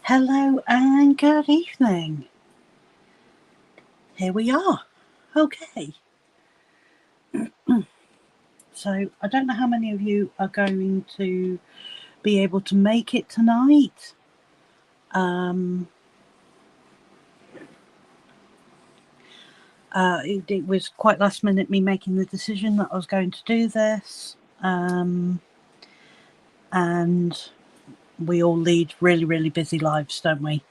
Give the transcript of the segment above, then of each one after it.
Hello and good evening. Here we are. Okay. So I don't know how many of you are going to be able to make it tonight. It was quite last minute me making the decision that I was going to do this. And we all lead really, really busy lives, don't we?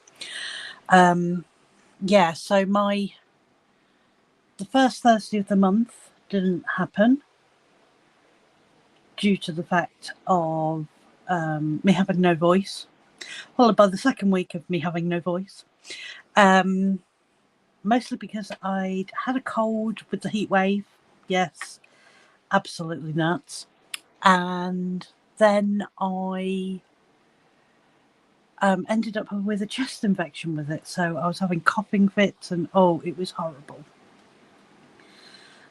Yeah, so the first Thursday of the month didn't happen due to the fact of me having no voice, followed by the second week of me having no voice. Mostly because I'd had a cold with the heat wave. Yes, absolutely nuts. And then I ended up with a chest infection with it. So I was having coughing fits and it was horrible.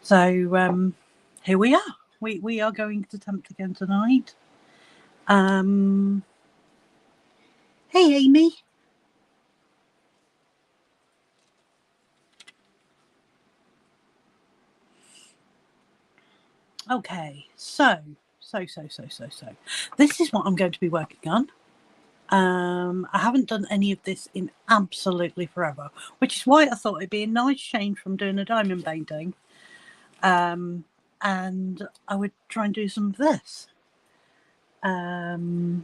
So here we are. We are going to attempt again tonight. Hey, Amy. Okay, so this is what I'm going to be working on. I haven't done any of this in absolutely forever, which is why I thought it'd be a nice change from doing a diamond painting. And I would try and do some of this. Oh,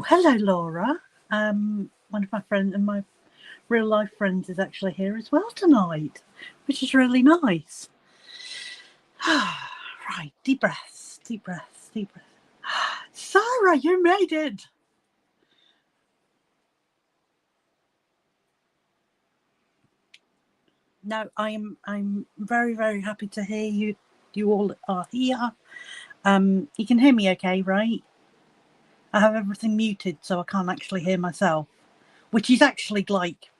hello, Laura. One of my friends and my real life friends is actually here as well tonight, which is really nice. Right, deep breaths, deep breaths, deep breaths. Sarah, you made it. No, I'm very, very happy to hear you all are here. You can hear me okay, right? I have everything muted so I can't actually hear myself, which is actually like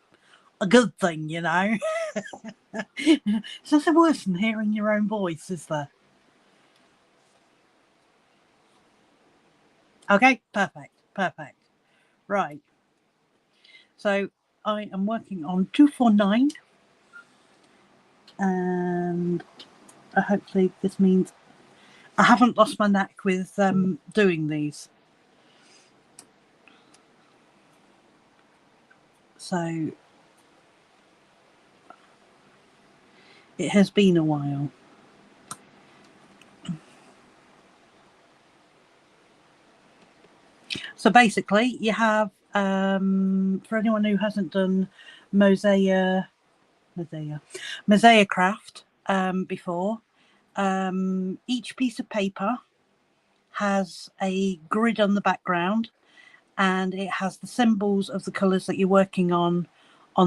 a good thing, you know. It's nothing worse than hearing your own voice, is there? Okay, perfect. Right. So I am working on 249, and hopefully this means I haven't lost my knack with doing these. So it has been a while. So basically you have, for anyone who hasn't done Mosaicraft before, each piece of paper has a grid on the background, and it has the symbols of the colours that you're working on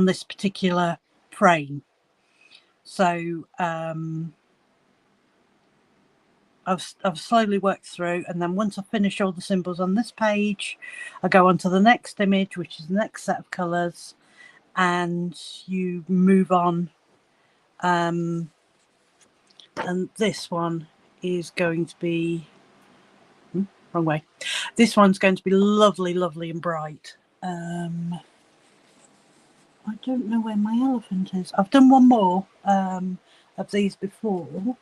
this particular frame. So I've slowly worked through, and then once I finish all the symbols on this page, I go on to the next image, which is the next set of colours, and you move on. And this one is going to be wrong way. This one's going to be lovely, lovely and bright. I don't know where my elephant is. I've done one more of these before,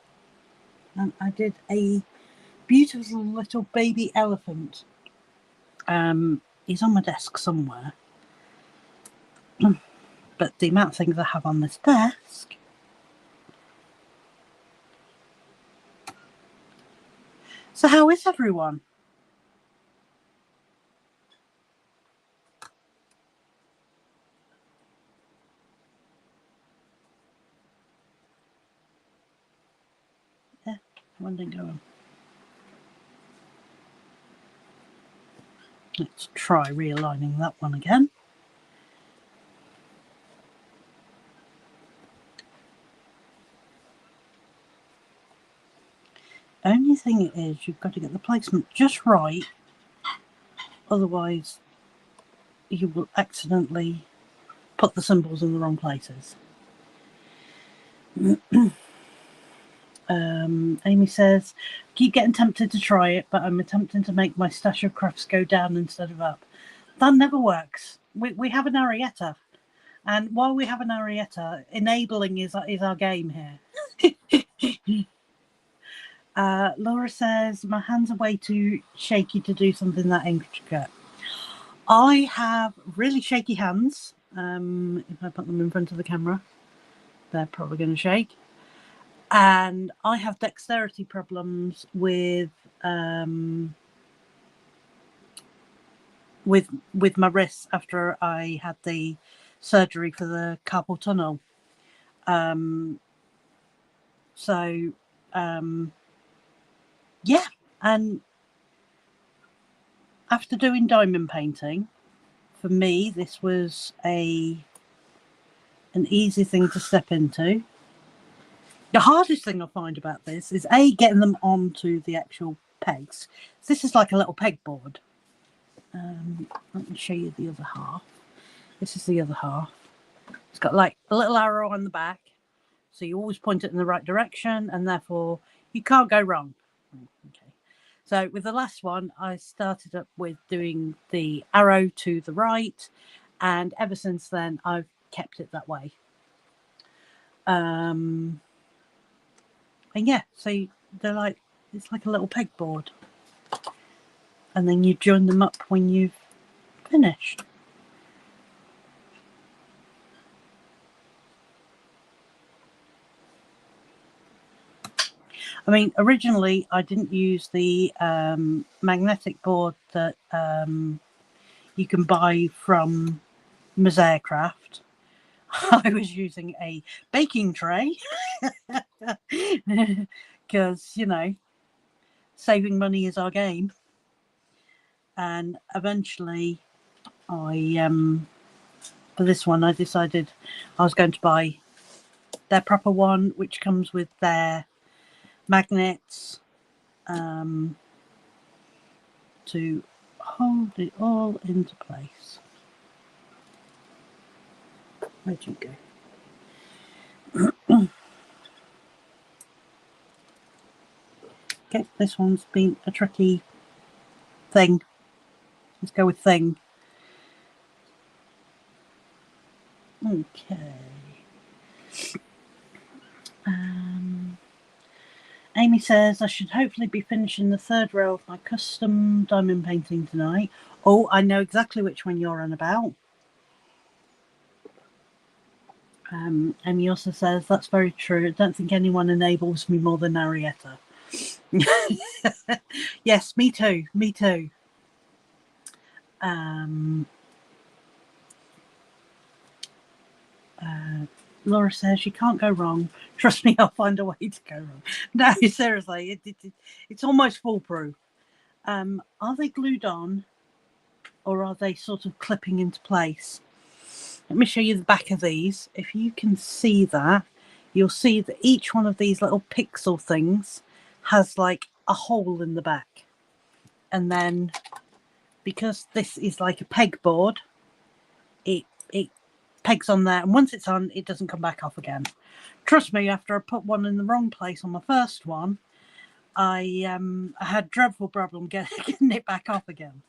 and I did a beautiful little baby elephant. He's on my desk somewhere, but the amount of things I have on this desk. So how is everyone? Yeah, one didn't go on. Let's try realigning that one again. Only thing is, you've got to get the placement just right, otherwise you will accidentally put the symbols in the wrong places. Amy says, keep getting tempted to try it, but I'm attempting to make my stash of crafts go down instead of up. That never works. We have an Arietta, and while we have an Arietta, enabling is our game here. Laura says, my hands are way too shaky to do something that intricate. I have really shaky hands. If I put them in front of the camera, they're probably going to shake. And I have dexterity problems with my wrists after I had the surgery for the carpal tunnel. Yeah, and after doing diamond painting, for me, this was an easy thing to step into. The hardest thing I find about this is getting them onto the actual pegs. This is like a little pegboard. Let me show you the other half. This is the other half. It's got like a little arrow on the back, so you always point it in the right direction, and therefore you can't go wrong. Okay. So with the last one, I started up with doing the arrow to the right, and ever since then I've kept it that way. And yeah, so they're like, it's like a little pegboard, and then you join them up when you've finished. I mean, originally I didn't use the magnetic board that you can buy from Mosaicraft. I was using a baking tray because, you know, saving money is our game. And eventually for this one, I decided I was going to buy their proper one, which comes with their magnets to hold it all into place. Where'd you go? Okay, this one's been a tricky thing. Let's go with thing. Okay. Amy says I should hopefully be finishing the third row of my custom diamond painting tonight. Oh, I know exactly which one you're on about. Amy also says that's very true. I don't think anyone enables me more than Arietta. Yes, me too. Me too. Laura says you can't go wrong. Trust me, I'll find a way to go wrong. No, seriously, it's almost foolproof. Are they glued on, or are they sort of clipping into place? Let me show you the back of these. If you can see that, you'll see that each one of these little pixel things has like a hole in the back. And then because this is like a pegboard, it pegs on there, and once it's on, it doesn't come back off again. Trust me, after I put one in the wrong place on my first one, I had dreadful problem getting it back off again.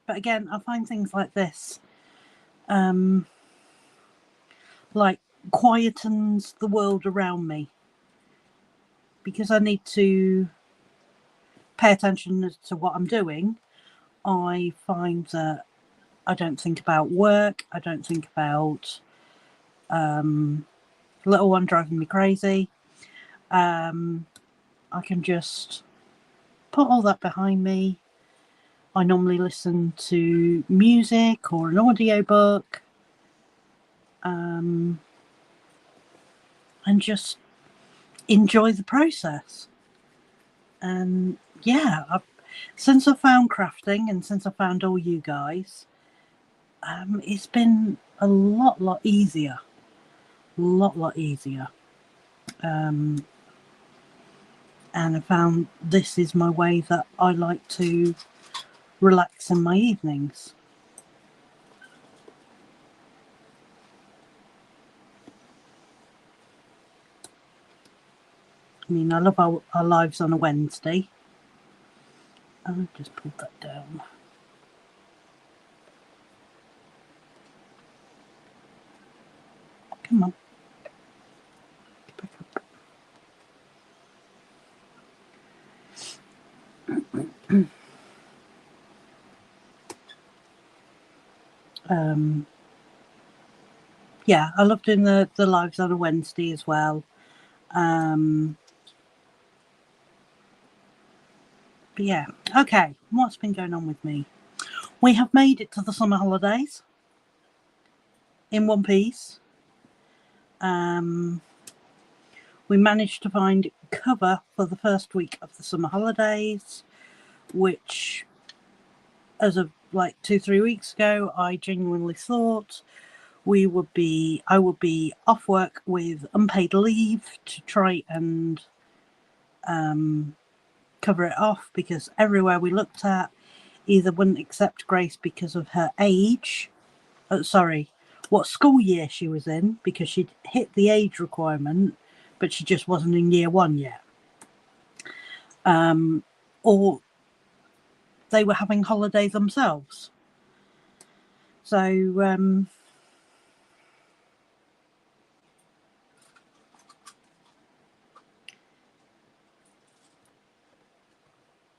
But again, I find things like this like quietens the world around me, because I need to pay attention to what I'm doing. I find that I don't think about work. I don't think about little one driving me crazy. I can just put all that behind me. I normally listen to music or an audiobook, and just enjoy the process. And yeah, since I found crafting and since I found all you guys, it's been a lot easier. Lot easier. And I found this is my way that I like to relax in my evenings. I mean, I love our lives on a Wednesday. I'll just pull that down. Come on. Back up. Yeah, I love doing the lives on a Wednesday as well. But yeah, okay, what's been going on with me? We have made it to the summer holidays in one piece. We managed to find cover for the first week of the summer holidays, which, as of like 2-3 weeks ago, I genuinely thought I would be off work with unpaid leave to try and cover it off, because everywhere we looked at either wouldn't accept Grace because of her age, what school year she was in, because she'd hit the age requirement, but she just wasn't in year 1 yet. Or they were having holidays themselves. So,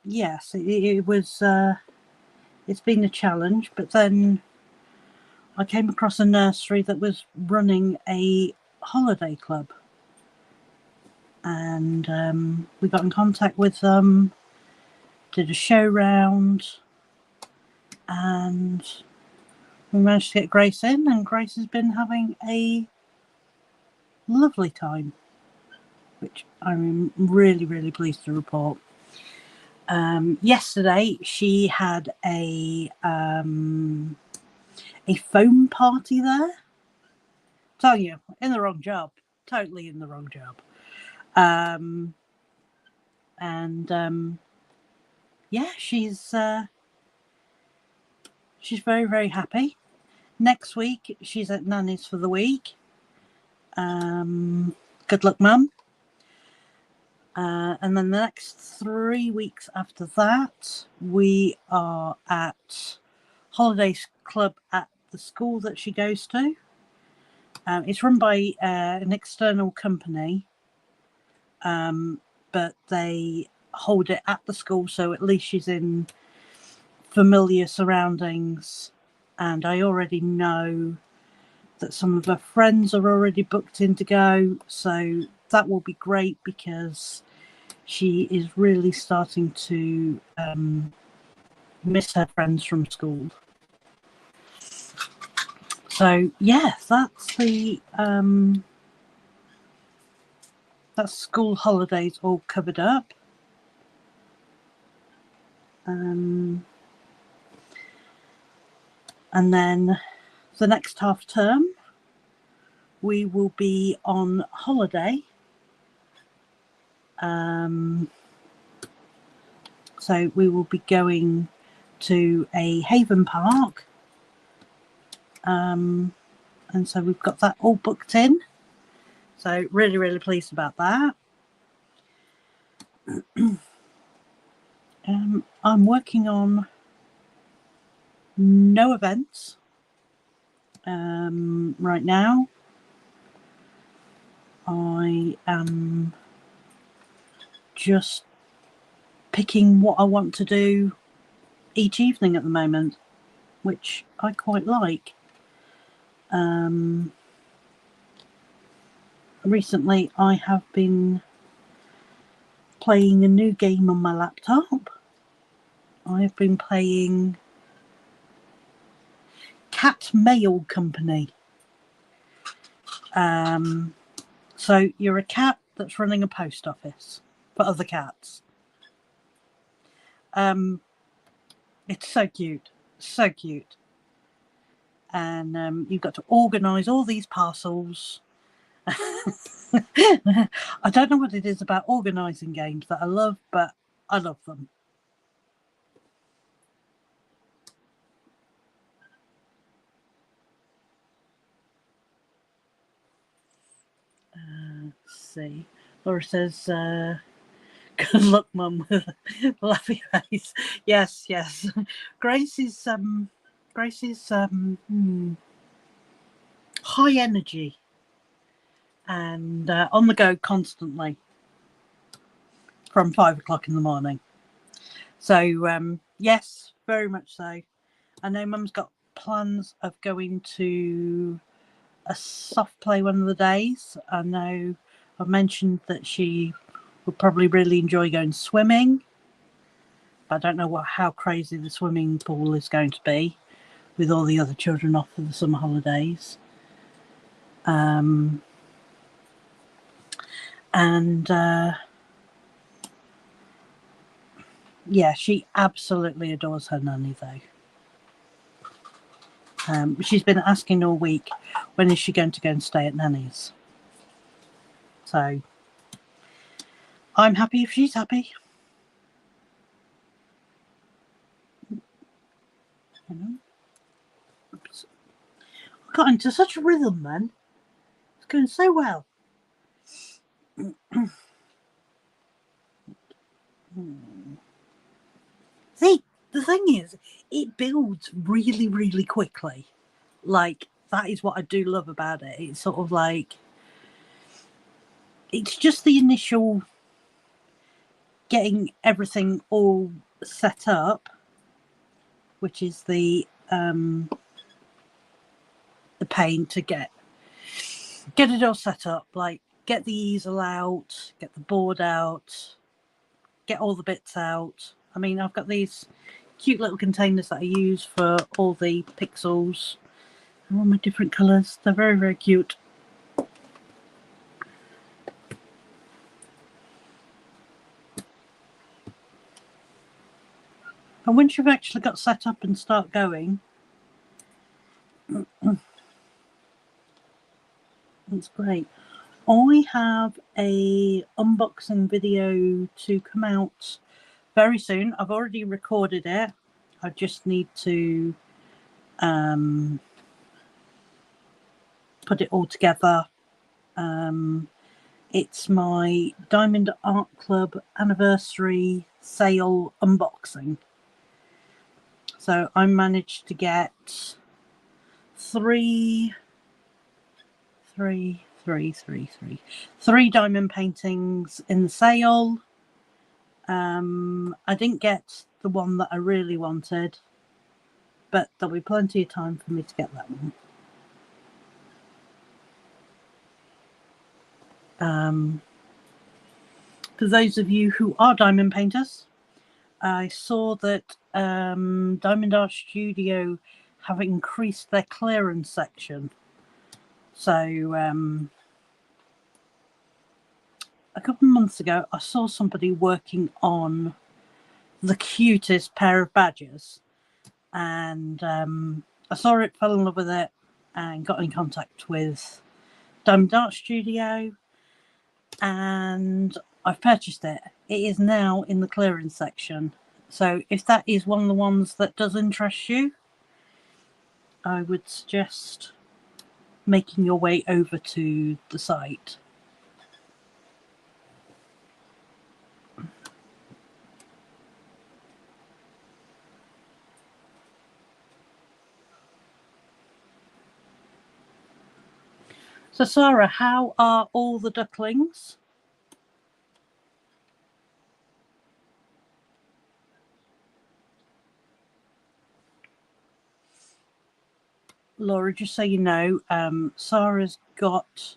yes, it was, it's been a challenge, but then I came across a nursery that was running a holiday club. And we got in contact with them, did a show round, and we managed to get Grace in, and Grace has been having a lovely time, which I'm really, really pleased to report. Yesterday she had a foam party there. Tell you, in the wrong job, totally in the wrong job. Yeah, she's very, very happy. Next week she's at Nanny's for the week. Good luck, Mum. And then the next 3 weeks after that, we are at Holidays Club at the school that she goes to. It's run by an external company, but they hold it at the school, so at least she's in familiar surroundings. And I already know that some of her friends are already booked in to go, so that will be great, because she is really starting to miss her friends from school. So yeah, that's the that's school holidays all covered up. And then the next half term we will be on holiday. So we will be going to a Haven Park. And so we've got that all booked in. So really, really pleased about that. I'm working on no events right now. I am just picking what I want to do each evening at the moment, which I quite like. Recently I have been playing a new game on my laptop. I've been playing Cat Mail Company. So you're a cat that's running a post office for other cats. It's so cute, so cute. And you've got to organise all these parcels. I don't know what it is about organising games that I love, but I love them. Let's see. Laura says, good luck, Mum, with a laughy face. Yes, yes. Grace is high energy and on the go constantly from 5 o'clock in the morning. So yes, very much so. I know Mum's got plans of going to a soft play one of the days. I know I've mentioned that she would probably really enjoy going swimming. I don't know how crazy the swimming pool is going to be with all the other children off for the summer holidays. Yeah, she absolutely adores her nanny though. She's been asking all week, when is she going to go and stay at nanny's? So I'm happy if she's happy. Oops. I got into such a rhythm then. It's going so well. See, the thing is, it builds really, really quickly. Like, that is what I do love about it. It's sort of like, it's just the initial getting everything all set up, which is the pain to get it all set up, like get the easel out, get the board out, get all the bits out. I mean, I've got these cute little containers that I use for all the pixels. They're all my different colours. They're very, very cute. And once you've actually got set up and start going, it's great. I have a unboxing video to come out very soon. I've already recorded it. I just need to put it all together. It's my Diamond Art Club anniversary sale unboxing. So I managed to get three diamond paintings in the sale. I didn't get the one that I really wanted, but there'll be plenty of time for me to get that one. For those of you who are diamond painters, I saw that Diamond Art Studio have increased their clearance section. So a couple of months ago, I saw somebody working on the cutest pair of badgers, and I saw it, fell in love with it, and got in contact with Diamond Art Studio, and I've purchased it. It is now in the clearance section. So if that is one of the ones that does interest you, I would suggest making your way over to the site. So Sarah, how are all the ducklings? Laura, just so you know, Sarah's got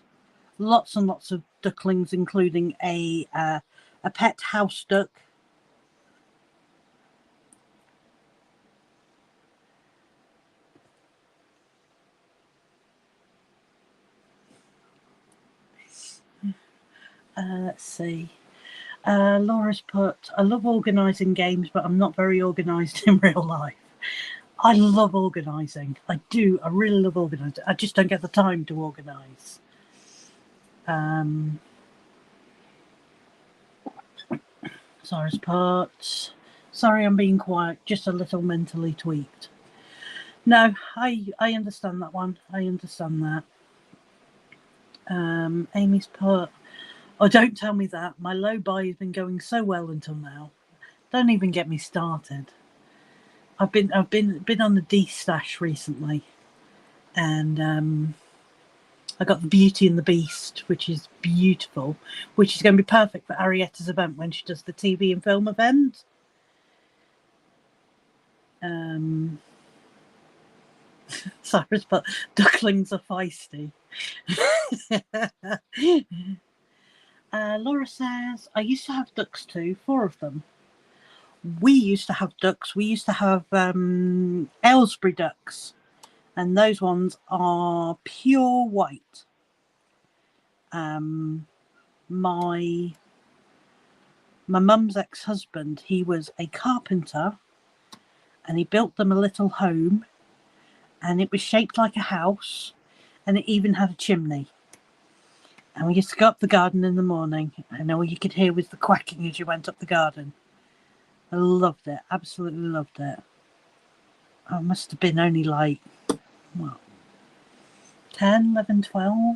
lots and lots of ducklings, including a pet house duck. Let's see. Laura's put, I love organising games, but I'm not very organised in real life. I love organising. I do. I really love organising. I just don't get the time to organise. Sarah's part. Sorry, I'm being quiet. Just a little mentally tweaked. No, I understand that one. I understand that. Amy's put, oh, don't tell me that. My low buy has been going so well until now. Don't even get me started. I've been on the D-stash recently, and I got the Beauty and the Beast, which is beautiful, which is going to be perfect for Arietta's event when she does the TV and film event. Cyrus put, ducklings are feisty. Laura says, I used to have ducks too, 4 of them. We used to have ducks. We used to have Aylesbury ducks, and those ones are pure white. My mum's ex-husband, he was a carpenter, and he built them a little home, and it was shaped like a house, and it even had a chimney. And we used to go up the garden in the morning, and all you could hear was the quacking as you went up the garden. I loved it, absolutely loved it. I must have been only like, what, 10, 11, 12?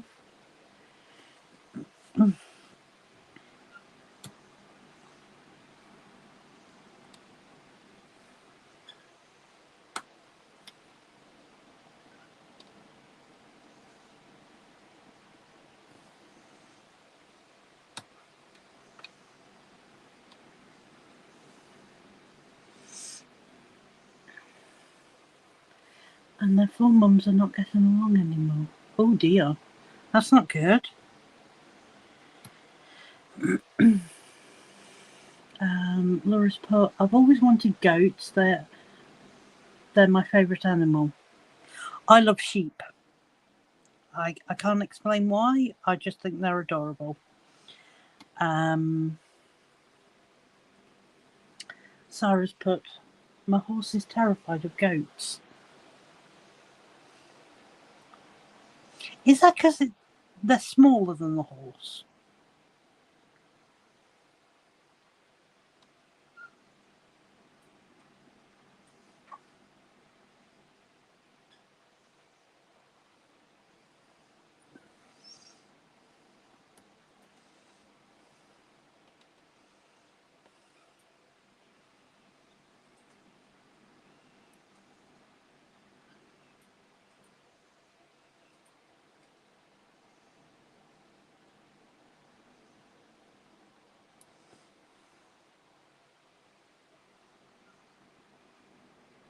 And their 4 mums are not getting along anymore. Oh dear, that's not good. Laura's put, I've always wanted goats. They're my favourite animal. I love sheep. I can't explain why. I just think they're adorable. Sarah's put, my horse is terrified of goats. Is that because they're smaller than the horse?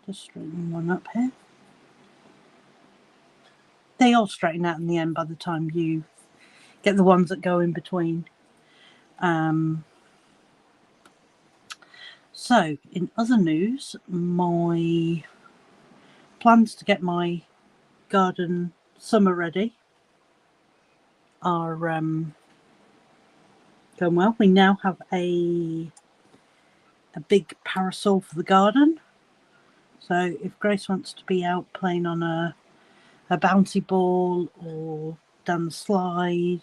Just straighten one up here. They all straighten out in the end by the time you get the ones that go in between. So, in other news, my plans to get my garden summer ready are going well. We now have a big parasol for the garden. So if Grace wants to be out playing on a bouncy ball or down the slide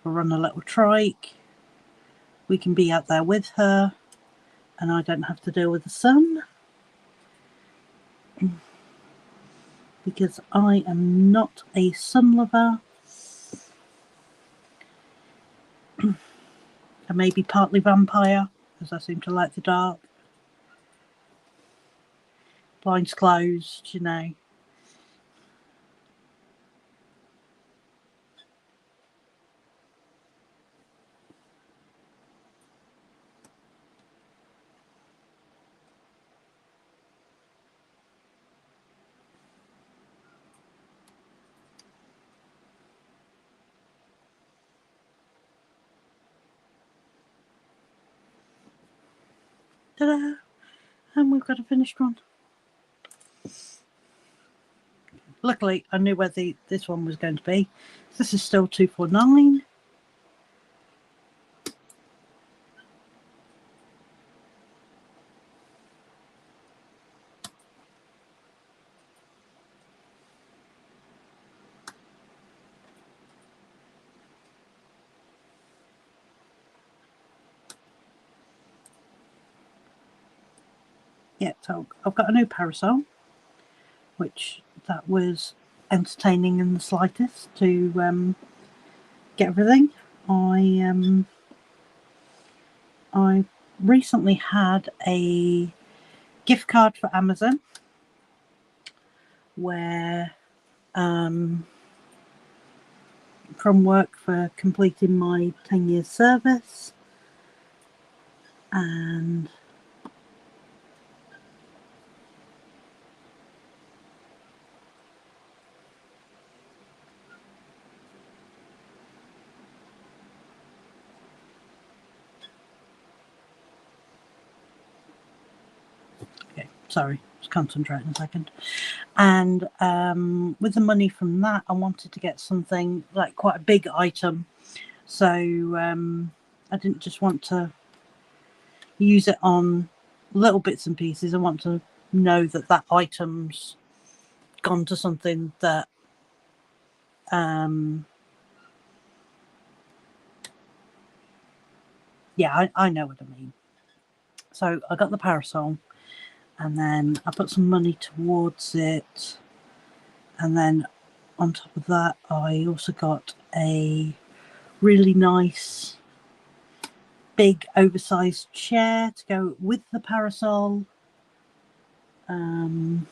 or run a little trike, we can be out there with her, and I don't have to deal with the sun, because I am not a sun lover. I may be partly vampire, as I seem to like the dark. Blinds closed, you know. Ta-da! And we've got a finished one. Luckily, I knew where this one was going to be. This is still 249. yeah, so I've got a new parasol, which that was entertaining in the slightest to get everything. I recently had a gift card for Amazon where from work for completing my 10 years service, and okay, sorry, just concentrating a second. And with the money from that, I wanted to get something like quite a big item, so I didn't just want to use it on little bits and pieces. I want to know that that item's gone to something that yeah, I know what I mean. So I got the parasol, and then I put some money towards it, and then on top of that I also got a really nice big oversized chair to go with the parasol. And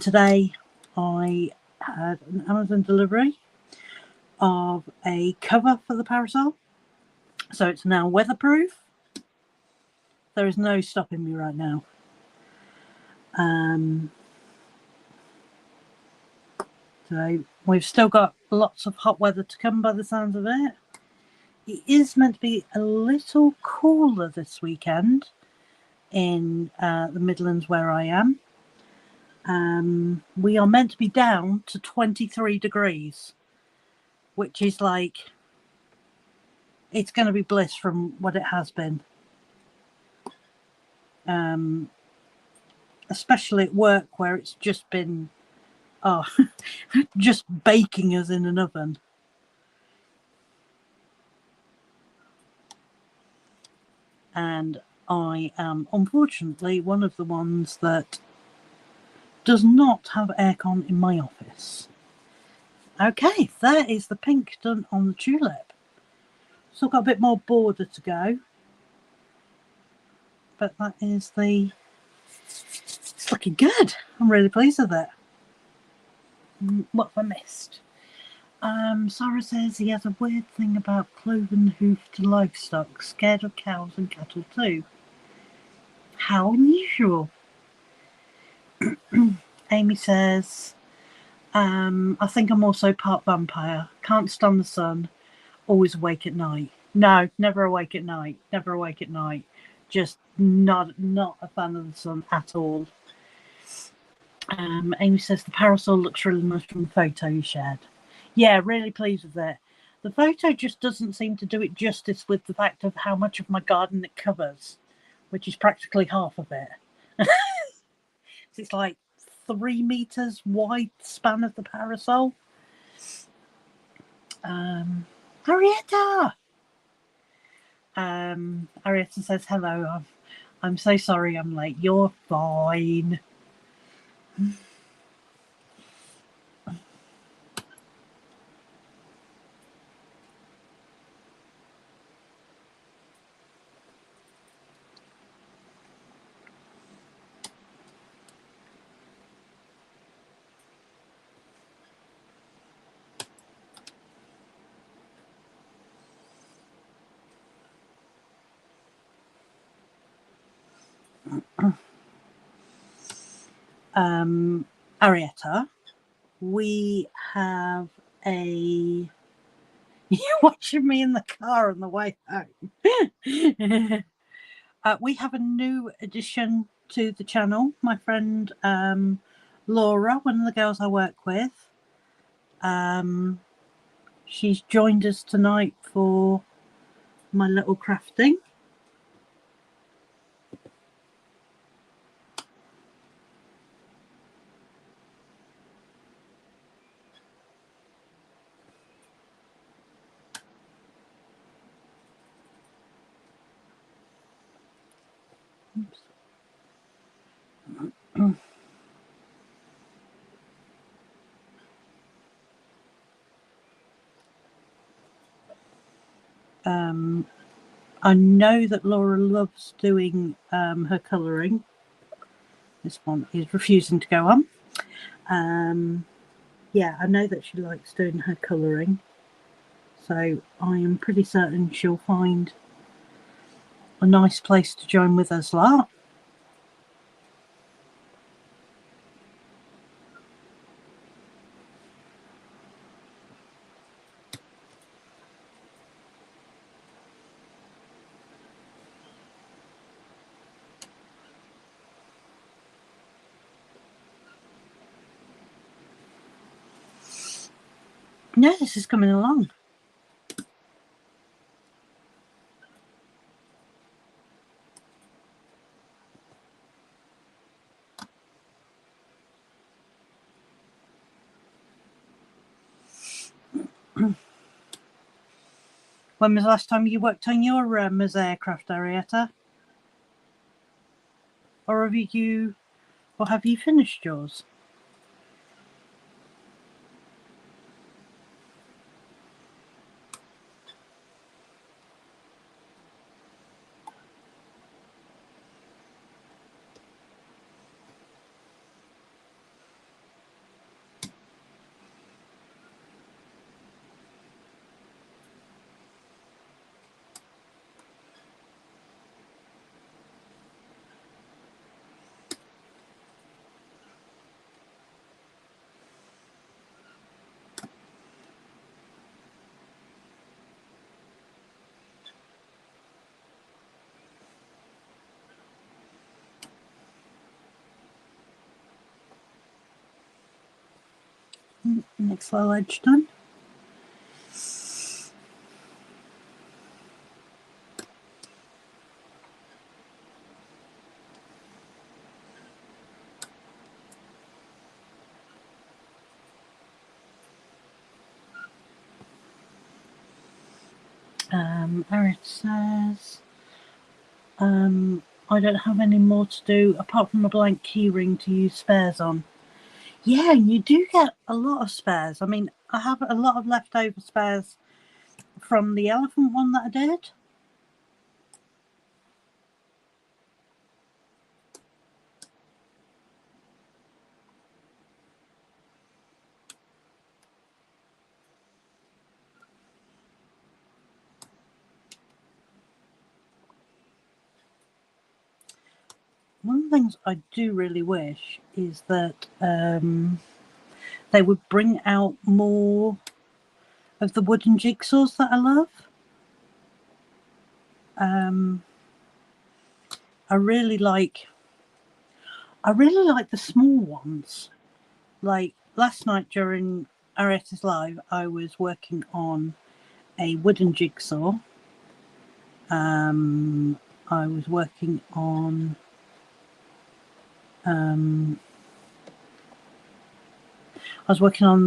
today I had an Amazon delivery of a cover for the parasol, so it's now weatherproof. There is no stopping me right now. So we've still got lots of hot weather to come by the sounds of it. It is meant to be a little cooler this weekend in the Midlands where I am. We are meant to be down to 23 degrees, which is like, it's going to be bliss from what it has been. Especially at work where it's just been, just baking us in an oven. And I am unfortunately one of the ones that does not have aircon in my office. Okay, there is the pink done on the tulip. Still got a bit more border to go, but that is it's looking good. I'm really pleased with it. What have I missed? Sarah says he has a weird thing about cloven hoofed livestock, scared of cows and cattle too. How unusual. Amy says, I think I'm also part vampire. Can't stand the sun. Always awake at night. No, never awake at night. Never awake at night. Just not a fan of the sun at all. Amy says the parasol looks really nice from the photo you shared. Yeah, really pleased with it. The photo just doesn't seem to do it justice with the fact of how much of my garden it covers, which is practically half of it. It's like 3 meters wide span of the parasol. Arietta! Arietta says, hello, I'm so sorry I'm late. You're fine. Arietta, we have a... You're watching me in the car on the way home. We have a new addition to the channel. My friend Laura, one of the girls I work with, she's joined us tonight for my little crafting. Oops. I know that Laura loves doing her colouring. This one is refusing to go on. Yeah, I know that she likes doing her colouring. So I am pretty certain she'll find a nice place to join with us lot. No, this is coming along. When was the last time you worked on your Mosaicraft, Arietta? Or have you finished yours? Next little edge done. Arietta says, I don't have any more to do apart from a blank keyring to use spares on. Yeah, and you do get a lot of spares. I mean, I have a lot of leftover spares from the elephant one that I did. One of the things I do really wish is that they would bring out more of the wooden jigsaws that I love. I really like the small ones. Like last night during Arietta's live, I was working on a wooden jigsaw. I was working on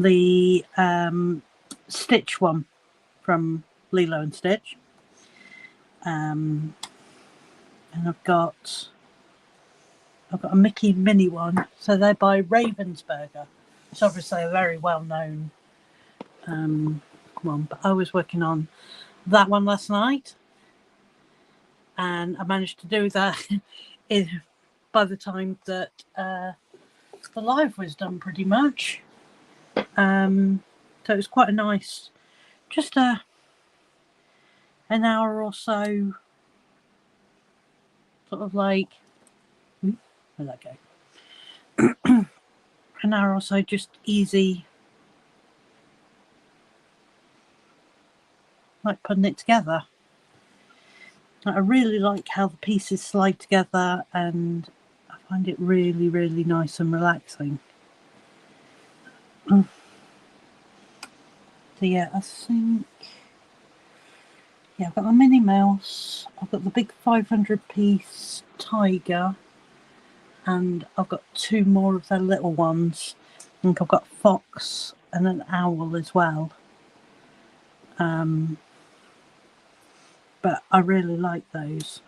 the Stitch one from Lilo and Stitch. And I've got a Mickey mini one. So they're by Ravensburger. It's obviously a very well-known one. But I was working on that one last night. And I managed to do that by the time that the live was done pretty much. So it was quite a nice, just an hour or so, sort of like, where'd that go? An hour or so, just easy, like putting it together. I really like how the pieces slide together, and I find it really, really nice and relaxing. So yeah, I think, yeah, I've got the Minnie Mouse, I've got the big 500-piece tiger, and I've got two more of their little ones. I think I've got a fox and an owl as well. But I really like those.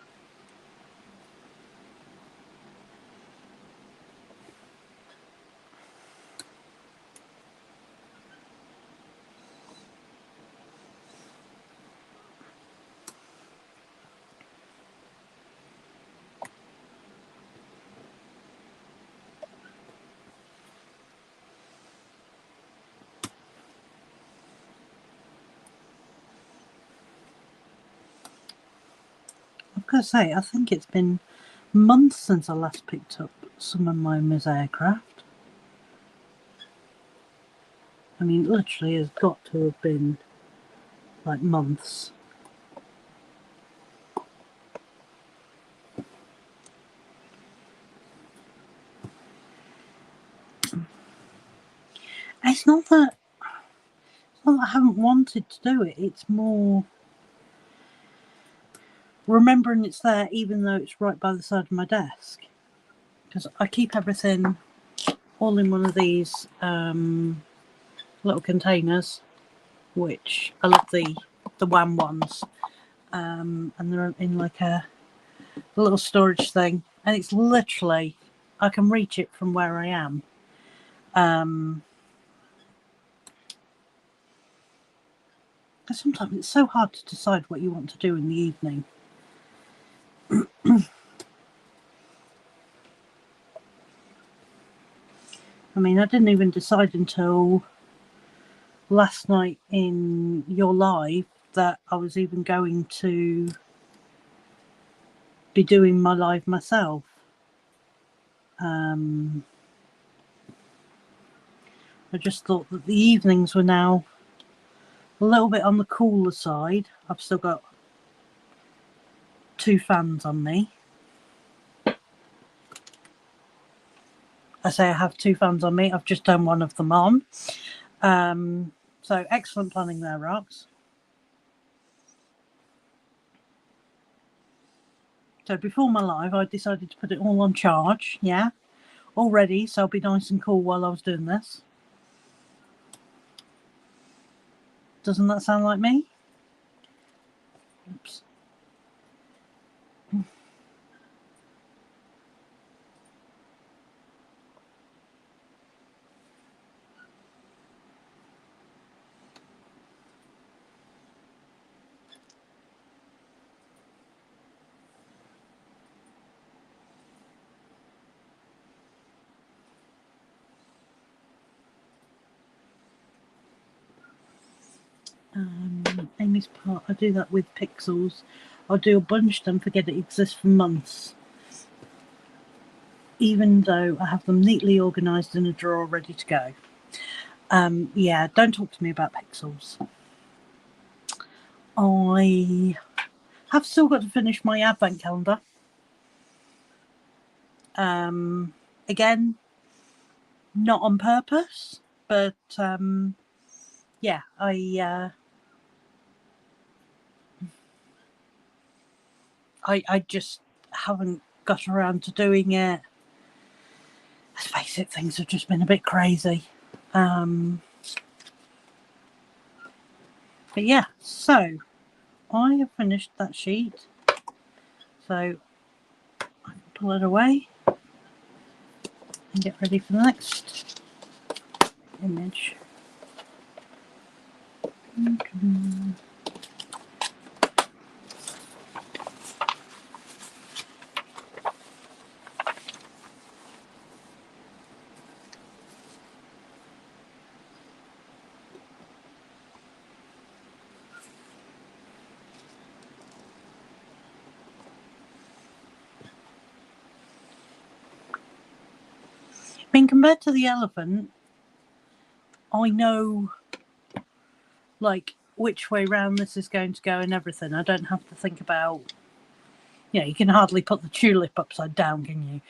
going to say, I think it's been months since I last picked up some of my Mosaicraft. I mean, literally has got to have been like months. It's not that I haven't wanted to do it, it's more remembering it's there even though it's right by the side of my desk. Because I keep everything all in one of these little containers, which I love the WAM ones, and they're in like a little storage thing, and it's literally, I can reach it from where I am. Sometimes it's so hard to decide what you want to do in the evening. I mean, I didn't even decide until last night in your live that I was even going to be doing my live myself. I just thought that the evenings were now a little bit on the cooler side. I've still got 2 fans on me. I say I have 2 fans on me. I've just turned one of them on. So excellent planning there, Rox. So before my live, I decided to put it all on charge. Yeah, all ready. So I'll be nice and cool while I was doing this. Doesn't that sound like me? Oops. Amy's part, I do that with pixels. I'll do a bunch, then forget it exists for months. Even though I have them neatly organised in a drawer ready to go. Yeah, don't talk to me about pixels. I have still got to finish my advent calendar. Again, not on purpose, but yeah, I just haven't got around to doing it. Let's face it, things have just been a bit crazy. But yeah, so I have finished that sheet. So I can pull it away and get ready for the next image. I mean, compared to the elephant, I know like which way round this is going to go and everything. I don't have to think about, you know, you can hardly put the tulip upside down, can you?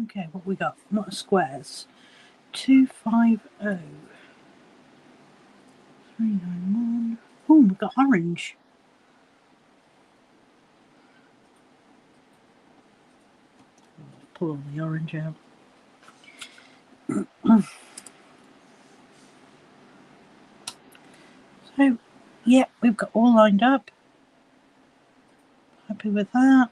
Okay, what we got? Not squares. 250 391. Oh, we got orange. Pull all the orange out. got all lined up. Happy with that.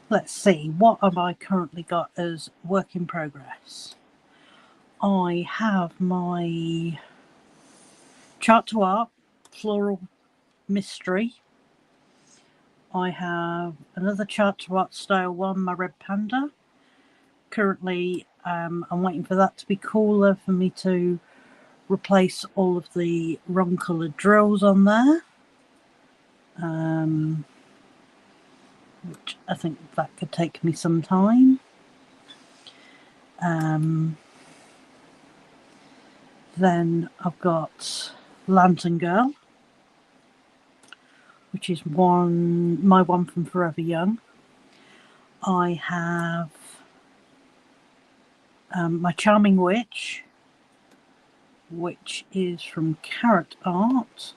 Let's see, what have I currently got as work in progress? I have my Chart to Art Floral Mystery. I have another Chart to Art Style 1, my Red Panda. Currently, I'm waiting for that to be cooler for me to replace all of the wrong coloured drills on there. Which I think that could take me some time. Then I've got Lantern Girl, which is my one from Forever Young. I have my Charming Witch, which is from Carrot Art.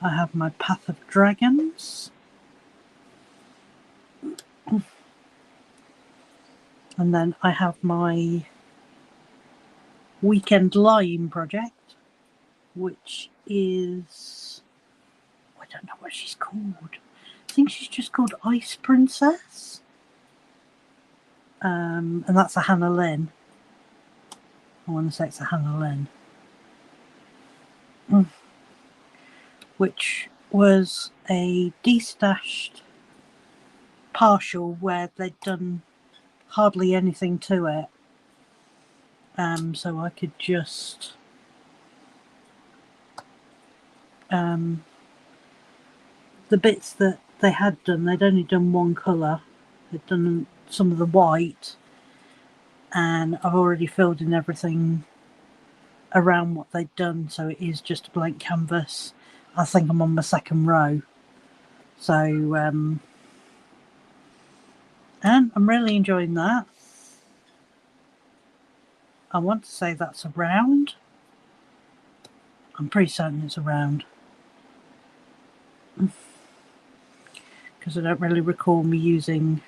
I have my Path of Dragons. And then I have my Weekend Lying project, which is, I don't know what she's called. I think she's just called Ice Princess. And that's a Hannah Lynn. I want to say it's a Hannah Lynn. Which was a destashed partial where they'd done hardly anything to it. So I could just the bits that they had done, they'd only done one colour. They'd done some of the white, and I've already filled in everything around what they'd done, so it is just a blank canvas. I think I'm on my second row. So, and I'm really enjoying that. I want to say that's a round. I'm pretty certain it's a round. Because I don't really recall me using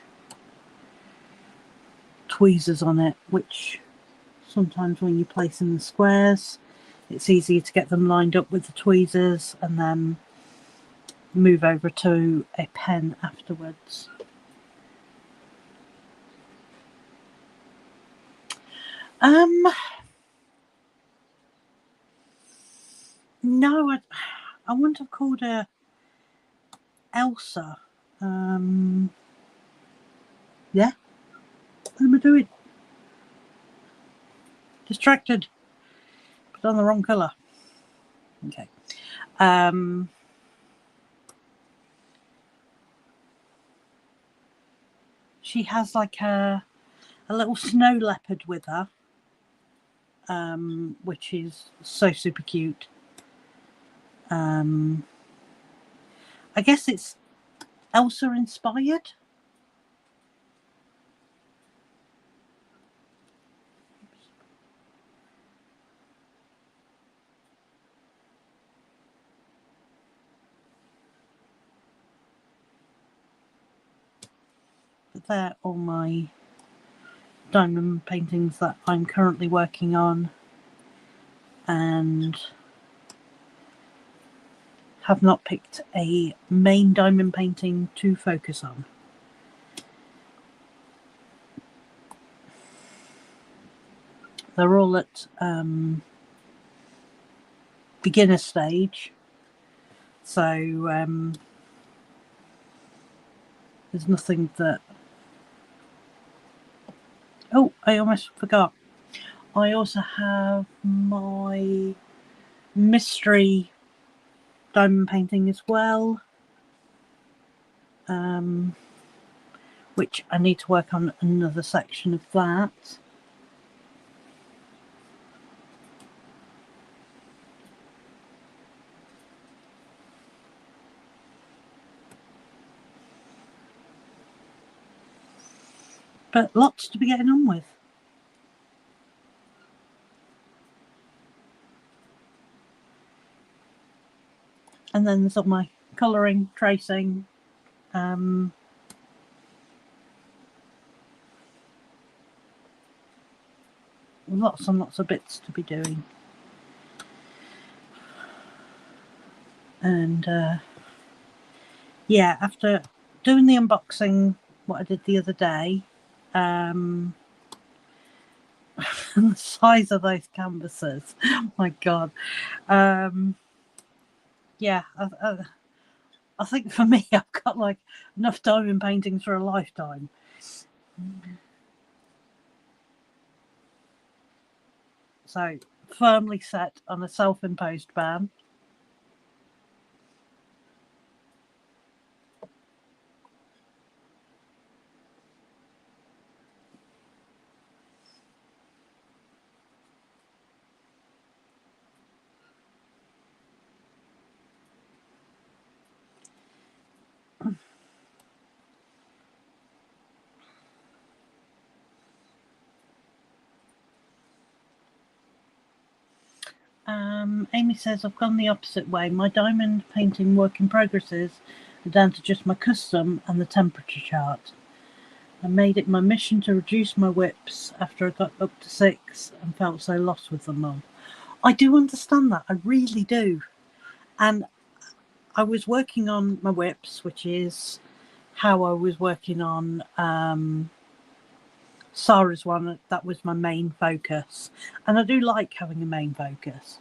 tweezers on it, which sometimes when you place in the squares, it's easier to get them lined up with the tweezers and then move over to a pen afterwards. No, I wouldn't have called her Elsa. Yeah. What am I doing? Distracted. Put on the wrong colour. Okay. She has like a little snow leopard with her, which is so super cute. I guess it's Elsa inspired. But they're all my diamond paintings that I'm currently working on and have not picked a main diamond painting to focus on. They're all at beginner stage, so there's nothing that... Oh, I almost forgot. I also have my mystery diamond painting as well, which I need to work on another section of that. But lots to be getting on with. And then there's all my colouring, tracing, lots and lots of bits to be doing. And yeah, after doing the unboxing, what I did the other day, and the size of those canvases, oh my god, yeah, I think for me, I've got like enough diamond paintings for a lifetime. So firmly set on a self-imposed ban. Amy says, I've gone the opposite way. My diamond painting work in progresses are down to just my custom and the temperature chart. I made it my mission to reduce my whips after I got up to 6 and felt so lost with them all. I do understand that. I really do. And I was working on my whips, which is how I was working on Sarah's one. That was my main focus. And I do like having a main focus.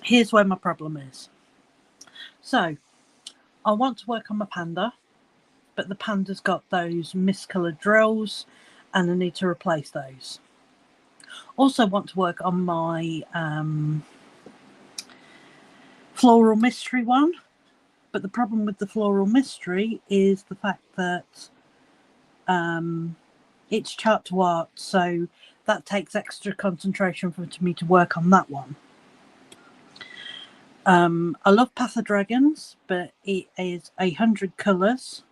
Here's where my problem is. So, I want to work on my panda, but the panda's got those mist-coloured drills, and I need to replace those. Also want to work on my floral mystery one, but the problem with the floral mystery is the fact that it's chart to art, so that takes extra concentration for me to work on that one. I love Path of Dragons, but it is 100 colours,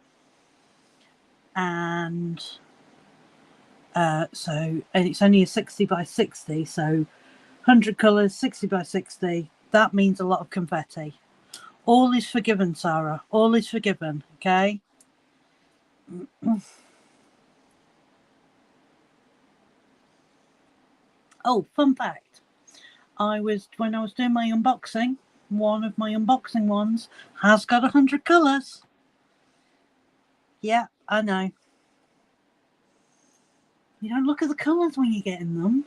and and it's only a 60 by 60, so 100 colours, 60 by 60, that means a lot of confetti. All is forgiven, Sarah. All is forgiven, okay? Oh, fun fact. When I was doing my unboxing, one of my unboxing ones has got 100 colours. Yeah, I know. You don't look at the colours when you're getting them.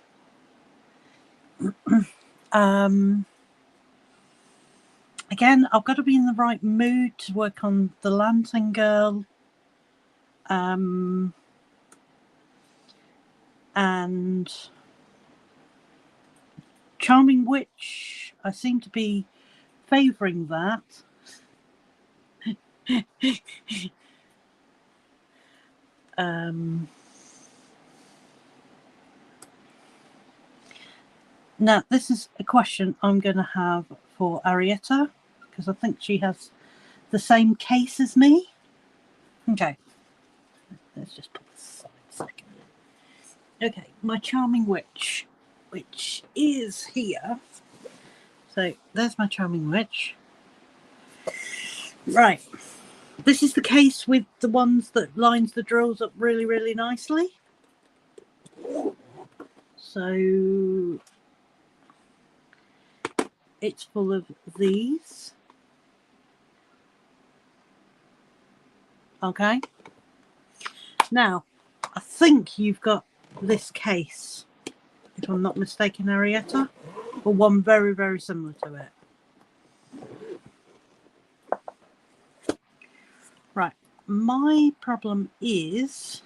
Again, I've got to be in the right mood to work on the Lantern Girl. And Charming Witch, I seem to be favouring that. Now, this is a question I'm going to have for Arietta, because I think she has the same case as me. Okay. Let's just put this aside a second. Okay, my Charming Witch, which is here. So, there's my Charming Witch. Right. This is the case with the ones that lines the drills up really, really nicely. So it's full of these. Okay. Now, I think you've got this case, if I'm not mistaken, Arietta, or one very, very similar to it. Right. My problem is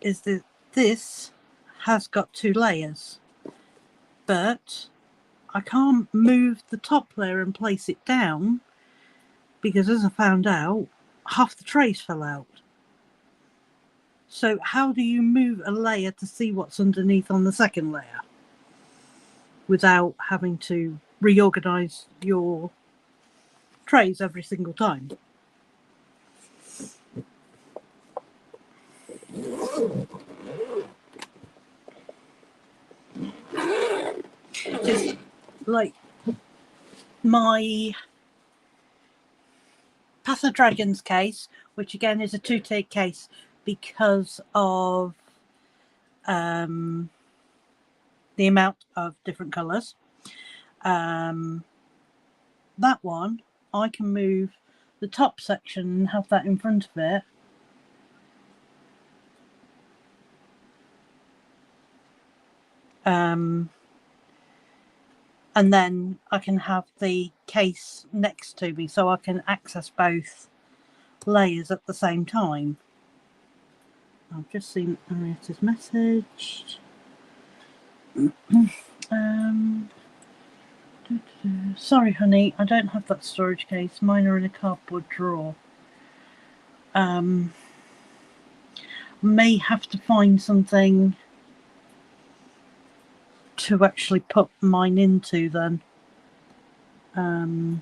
that this has got 2 layers, but I can't move the top layer and place it down because, as I found out, half the trays fell out. So how do you move a layer to see what's underneath on the second layer without having to reorganize your trays every single time? like my Path of Dragons case, which again is a 2-tier case because of the amount of different colours. That one, I can move the top section and have that in front of it. And then I can have the case next to me so I can access both layers at the same time. I've just seen Arietta's message. Sorry, honey, I don't have that storage case. Mine are in a cardboard drawer. May have to find something to actually put mine into then. I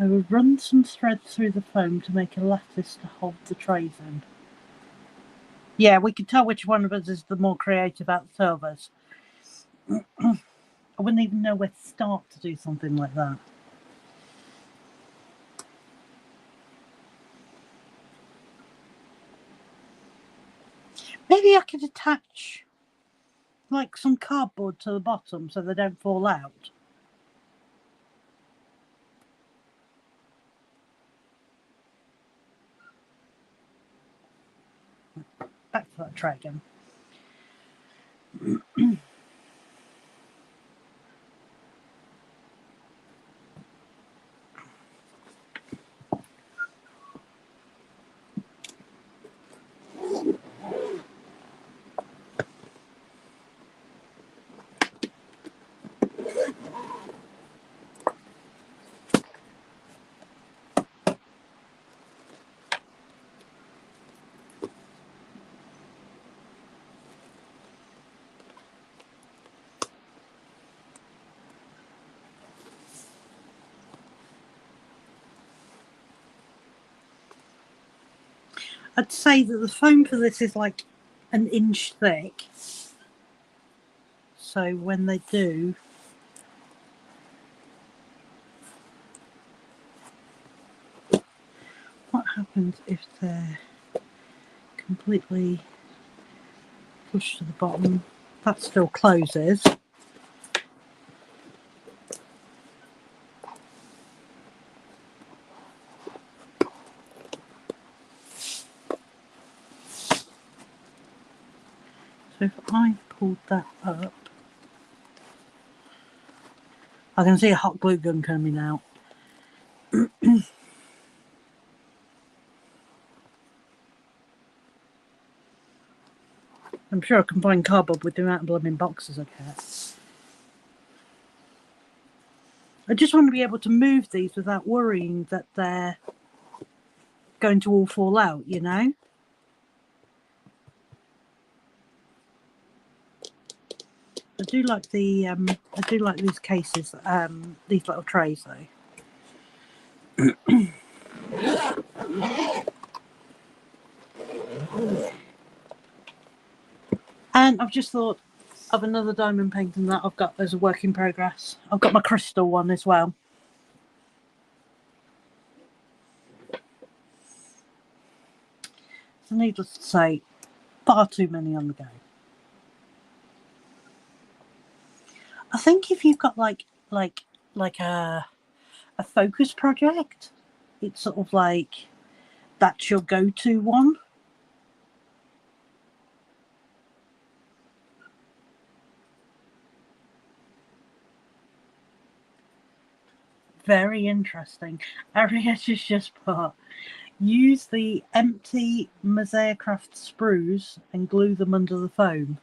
will run some thread through the foam to make a lattice to hold the trays in. Yeah, we can tell which one of us is the more creative out of the two of us. I wouldn't even know where to start to do something like that. Maybe I could attach like some cardboard to the bottom so they don't fall out. Back to that tray again. I'd say that the foam for this is like an inch thick. So when they do, what happens if they're completely pushed to the bottom? That still closes. So if I pulled that up, I can see a hot glue gun coming out. I'm sure I can find cardboard with the amount of blooming boxes I get. I just want to be able to move these without worrying that they're going to all fall out, you know? I do like the I do like these cases, these little trays though. And I've just thought of another diamond painting that I've got as a work in progress. I've got my crystal one as well. So needless to say, far too many on the go. I think if you've got like a focus project, it's sort of like that's your go-to one. Very interesting. Arietta's just put, use the empty Mosaicraft sprues and glue them under the foam.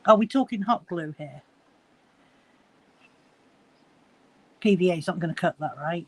Are we talking hot glue here? PVA's not going to cut that, right?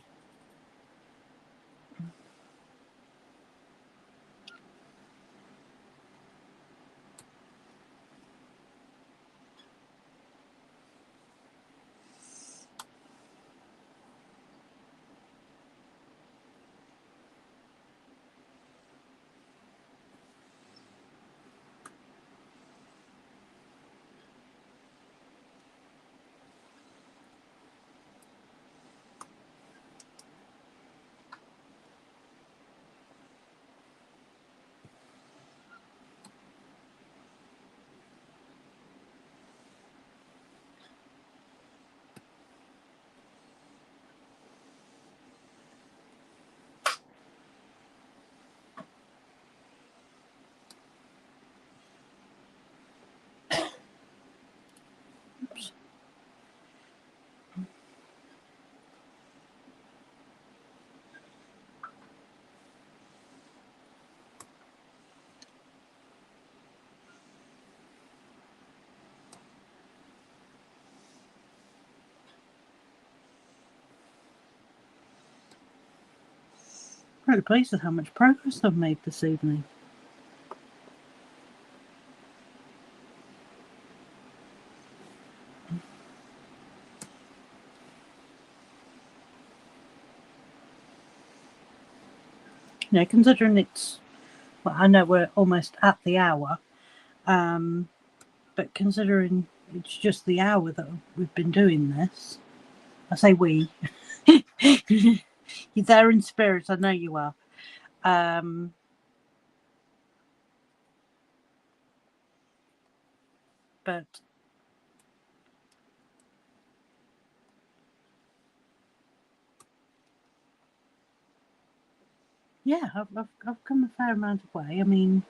Really pleased with how much progress I've made this evening. You know, considering it's, well, I know we're almost at the hour, but considering it's just the hour that we've been doing this, I say we. You're there in spirit, I know you are. But yeah, I've come a fair amount of way. I mean,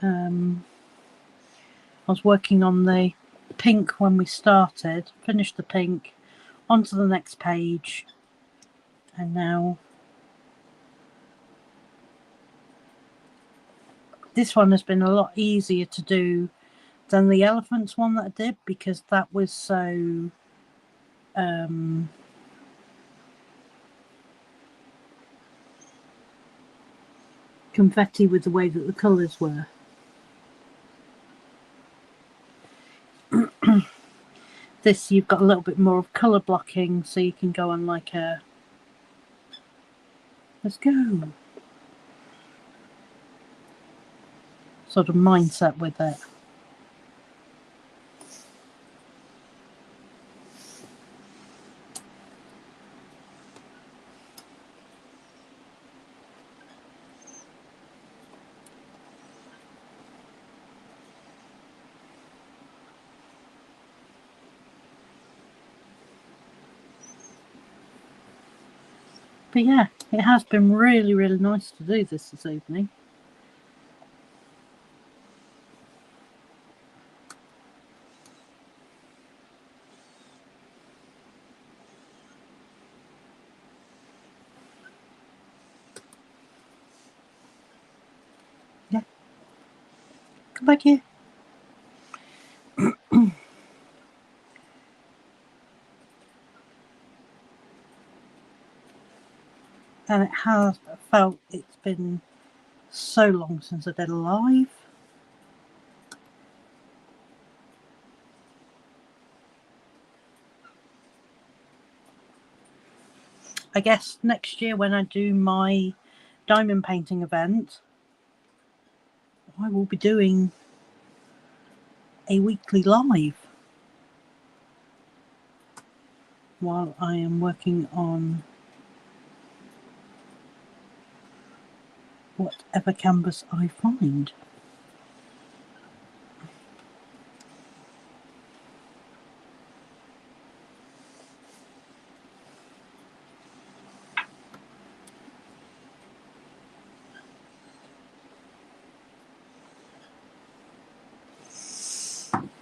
I was working on the pink when we started, finished the pink, onto the next page, and now this one has been a lot easier to do than the elephants one that I did, because that was so confetti with the way that the colours were. This, you've got a little bit more of colour blocking, so you can go on like a, let's go, sort of mindset with it. But yeah, it has been really, really nice to do this evening. Yeah. Come back here. And it has felt, it's been so long since I did a live. I guess next year when I do my diamond painting event, I will be doing a weekly live while I am working on whatever canvas I find.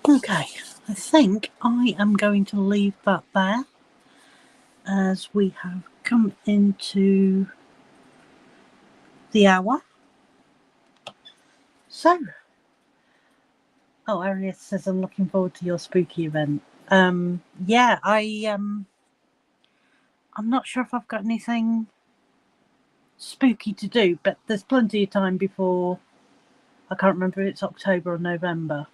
Okay, I think I am going to leave that there, as we have come into the hour. So, oh, Arius says I'm looking forward to your spooky event. Yeah, I'm not sure if I've got anything spooky to do, but there's plenty of time before, I can't remember if it's October or November.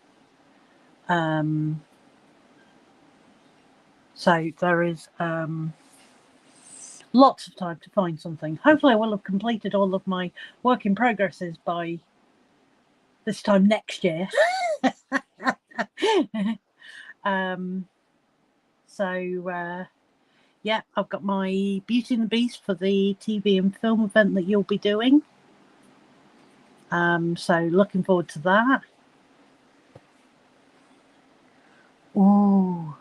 So there is lots of time to find something. Hopefully I will have completed all of my work in progresses by this time next year. Yeah, I've got my Beauty and the Beast for the TV and film event that you'll be doing. So looking forward to that. Ooh,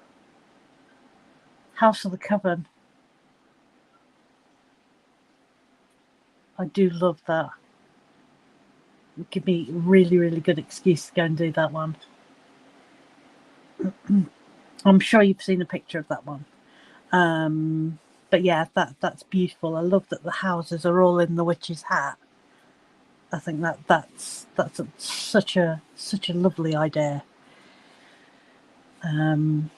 House of the Coven. I do love that. It would give me a really, really good excuse to go and do that one. I'm sure you've seen a picture of that one. But yeah, that's beautiful. I love that the houses are all in the witch's hat. I think that's such a lovely idea. Don't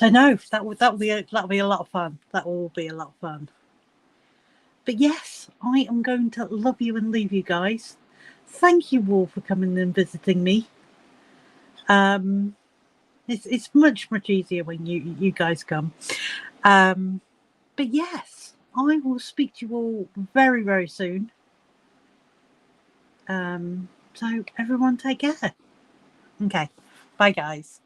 know. That'll be a lot of fun. That will be a lot of fun. But yes, I am going to love you and leave you guys. Thank you all for coming and visiting me. It's much easier when you guys come. But yes, I will speak to you all very soon. So everyone take care. Okay, bye guys.